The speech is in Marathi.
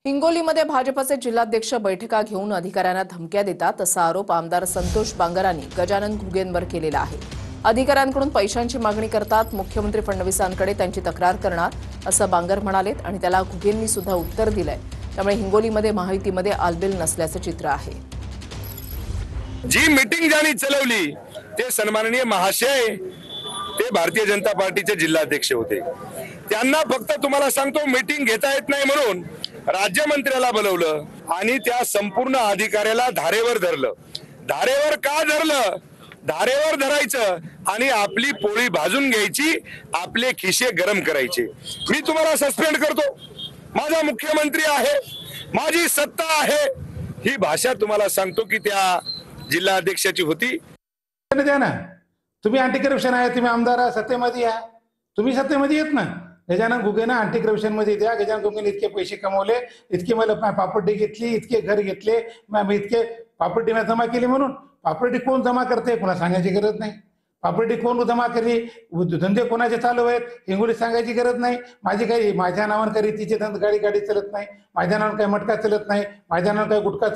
हिंगोलीमध्ये भाजपचे जिल्हाध्यक्ष बैठका घेऊन अधिकाऱ्यांना धमक्या देतात असा आरोप आमदार संतोष बांगरांनी गजानन घुगेंवर केलेला आहे। अधिकाऱ्यांकडून पैशांची मागणी करतात, मुख्यमंत्री फडणवीसांकडे त्यांची तक्रार करणार असं बांगर म्हणालेत आणि त्याला घुगेंनी सुद्धा उत्तर दिलंय। त्यामुळे हिंगोलीमध्ये महायुतीमध्ये आलबेल नसल्याचं चित्र आहे। जी मीटिंग ज्यांनी चलवली ते सन्माननीय महाशय ते भारतीय जनता पार्टीचे जिल्हाध्यक्ष होते। त्यांना फक्त तुम्हाला सांगतो मीटिंग घेता येत नाही म्हणून राज्यमंत्र्याला बोलवलं आणि त्या संपूर्ण अधिकाऱ्याला धारेवर धरलं। धारेवर का धरलं? धारेवर धरायचं आणि आपली पोळी भाजून घ्यायची, आपले खिसे गरम करायचे। मी तुम्हाला सस्पेंड करतो, माझा मुख्यमंत्री आहे, माझी सत्ता आहे, ही भाषा तुम्हाला सांगतो की त्या जिल्हा अध्यक्षाची होती। द्या ना, तुम्ही अँटी करप्शन आहे, तुम्ही आमदार सत्तेमध्ये या, तुम्ही सत्तेमध्ये येत ना। गजानन घुगेंना अँटी करप्शन मध्ये द्या। गजानन घुगेंनी इतके पैसे कमवले, इतके मला प्रॉपर्टी घेतली, इतके घर घेतले, इतके प्रॉपर्टी मी जमा केली म्हणून। प्रॉपर्टी कोण जमा करते कोणा सांगायची गरज नाही। प्रॉपर्टी कोण जमा केली, धंदे कोणाचे चालू आहेत हिंगोलीत सांगायची गरज नाही। माझी काही माझ्या नावानं काही तिचे गाडी चलत नाही, माझ्या नावानं काही मटका चलत नाही, माझ्या नावानं काही गुटखा